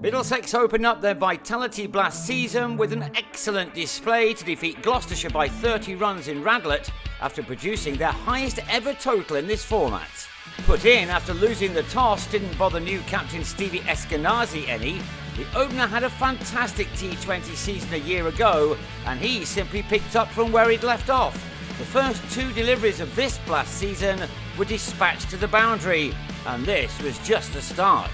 Middlesex opened up their Vitality Blast season with an excellent display to defeat Gloucestershire by 30 runs in Radlett after producing their highest ever total in this format. Put in after losing the toss didn't bother new captain Stevie Eskenazi any. The opener had a fantastic T20 season a year ago and he simply picked up from where he'd left off. The first two deliveries of this Blast season were dispatched to the boundary and this was just the start.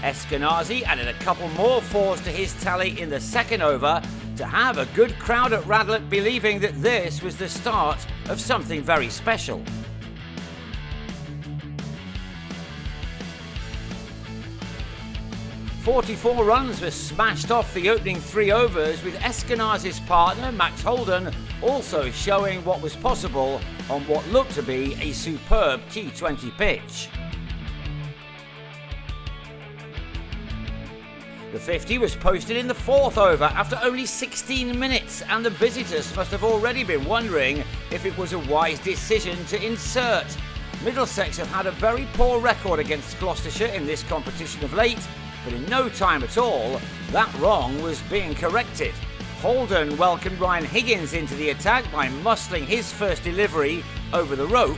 Eskenazi added a couple more fours to his tally in the second over to have a good crowd at Radlett believing that this was the start of something very special. "44 runs were smashed off the opening 3 overs with Eskenazi's partner Max Holden also showing what was possible on what looked to be a superb T20 pitch. The 50 was posted in the 4th over after only 16 minutes and the visitors must have already been wondering if it was a wise decision to insert. Middlesex have had a very poor record against Gloucestershire in this competition of late, but in no time at all, that wrong was being corrected. Holden welcomed Ryan Higgins into the attack by muscling his first delivery over the rope,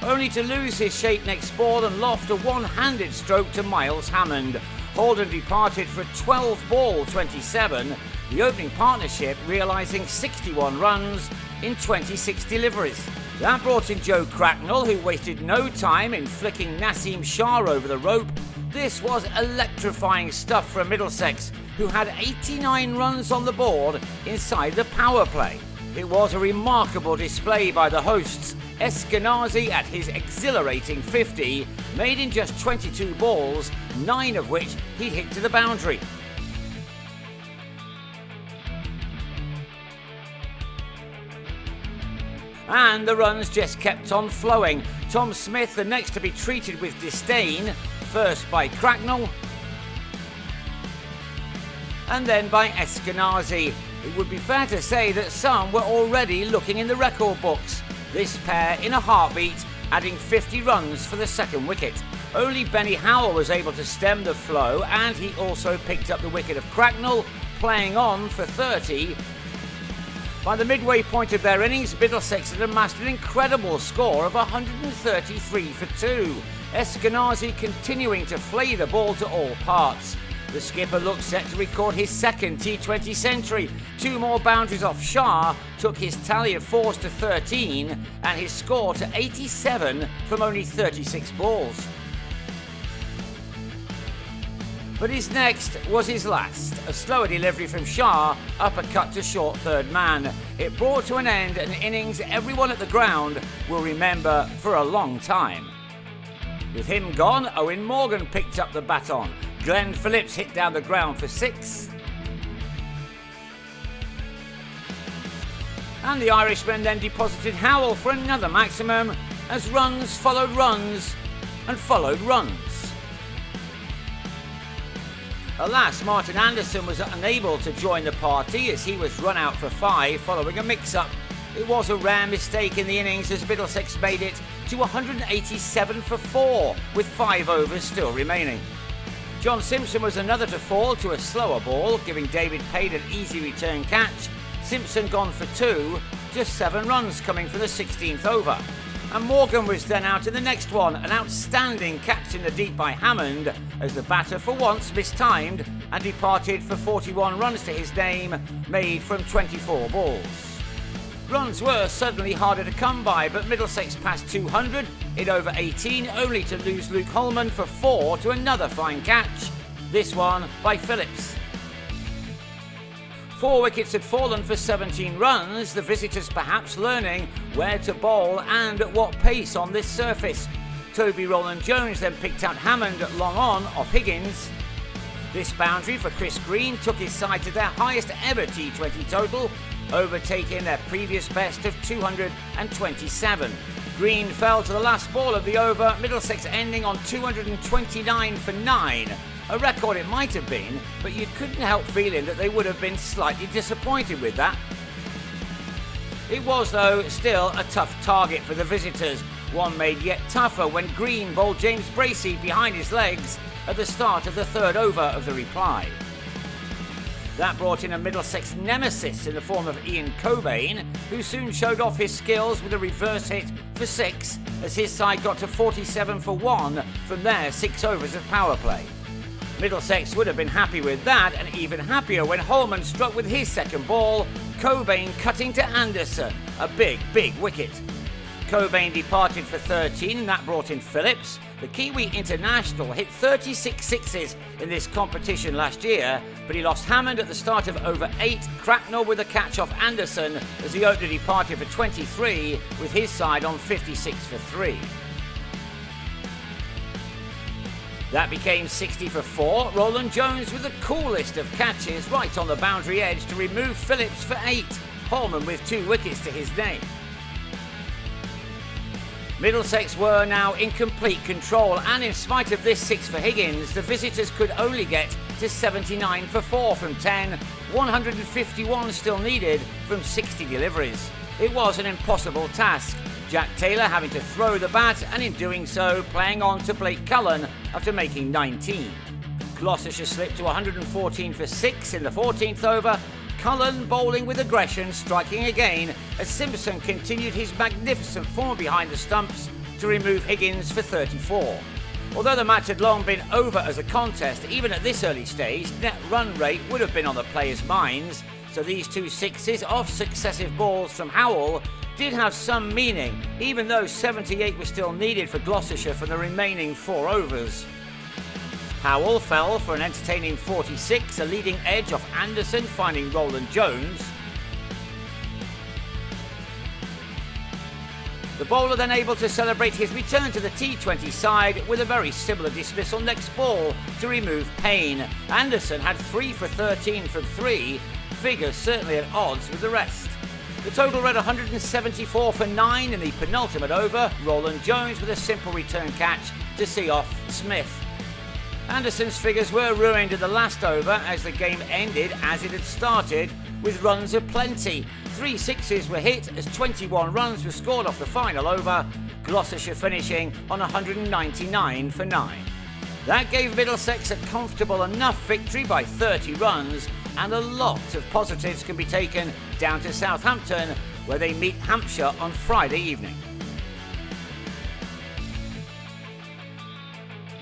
only to lose his shape next ball and loft a one-handed stroke to Miles Hammond. Holden departed for 12 ball 27, the opening partnership realising 61 runs in 26 deliveries. That brought in Joe Cracknell, who wasted no time in flicking Naseem Shah over the rope. This was electrifying stuff from Middlesex, who had 89 runs on the board inside the power play. It was a remarkable display by the hosts. Eskenazi at his exhilarating 50, made in just 22 balls, 9 of which he hit to the boundary. And the runs just kept on flowing. Tom Smith, the next to be treated with disdain, first by Cracknell and then by Eskenazi. It would be fair to say that some were already looking in the record books. This pair in a heartbeat, adding 50 runs for the second wicket. Only Benny Howell was able to stem the flow and he also picked up the wicket of Cracknell, playing on for 30. By the midway point of their innings, Middlesex had amassed an incredible score of 133 for 2. Eskenazi continuing to flay the ball to all parts. The skipper looked set to record his second T20 century. 2 more boundaries off Shah took his tally of 4s to 13 and his score to 87 from only 36 balls. But his next was his last. A slower delivery from Shah, uppercut to short third man. It brought to an end an innings everyone at the ground will remember for a long time. With him gone, Owen Morgan picked up the baton. Glenn Phillips hit down the ground for 6. And the Irishman then deposited Howell for another maximum as runs followed runs and followed runs. Alas, Martin Anderson was unable to join the party as he was run out for 5 following a mix-up. It was a rare mistake in the innings as Middlesex made it to 187 for 4 with 5 overs still remaining. John Simpson was another to fall to a slower ball, giving David Payne an easy return catch. Simpson gone for 2, just 7 runs coming from the 16th over. And Morgan was then out in the next one, an outstanding catch in the deep by Hammond as the batter for once mistimed and departed for 41 runs to his name, made from 24 balls. Runs were suddenly harder to come by, but Middlesex passed 200 in over 18, only to lose Luke Holman for 4 to another fine catch, this one by Phillips. 4 wickets had fallen for 17 runs, the visitors perhaps learning where to bowl and at what pace on this surface. Toby Rowland-Jones then picked out Hammond long on off Higgins. This boundary for Chris Green took his side to their highest ever T20 total, overtaking their previous best of 227. Green fell to the last ball of the over, Middlesex ending on 229 for 9. A record it might have been, but you couldn't help feeling that they would have been slightly disappointed with that. It was, though, still a tough target for the visitors. One made yet tougher when Green bowled James Bracey behind his legs at the start of the third over of the reply. That brought in a Middlesex nemesis in the form of Ian Cobain, who soon showed off his skills with a reverse hit for 6 as his side got to 47 for 1 from their 6 overs of power play. Middlesex would have been happy with that, and even happier when Holman struck with his second ball, Cobain cutting to Anderson, a big wicket. Cobain departed for 13 and that brought in Phillips. The Kiwi international hit 36 sixes in this competition last year, but he lost Hammond at the start of over 8, Cracknell with a catch off Anderson as the opener departed for 23 with his side on 56 for 3. That became 60 for 4, Roland Jones with the coolest of catches right on the boundary edge to remove Phillips for 8, Holman with 2 wickets to his name. Middlesex were now in complete control, and in spite of this 6 for Higgins, the visitors could only get to 79 for 4 from 10, 151 still needed from 60 deliveries. It was an impossible task, Jack Taylor having to throw the bat and in doing so playing on to Blake Cullen after making 19. Gloucestershire slipped to 114 for 6 in the 14th over, Cullen bowling with aggression, striking again as Simpson continued his magnificent form behind the stumps to remove Higgins for 34. Although the match had long been over as a contest, even at this early stage, net run rate would have been on the players' minds, so these 2 sixes off successive balls from Howell did have some meaning, even though 78 was still needed for Gloucestershire for the remaining 4 overs. Howell fell for an entertaining 46, a leading edge off Anderson, finding Roland Jones. The bowler then able to celebrate his return to the T20 side with a very similar dismissal next ball to remove Payne. Anderson had 3 for 13 from 3, figures certainly at odds with the rest. The total read 174 for 9 in the penultimate over, Roland Jones with a simple return catch to see off Smith. Anderson's figures were ruined in the last over as the game ended as it had started, with runs aplenty. 3 sixes were hit as 21 runs were scored off the final over, Gloucestershire finishing on 199 for 9. That gave Middlesex a comfortable enough victory by 30 runs, and a lot of positives can be taken down to Southampton, where they meet Hampshire on Friday evening.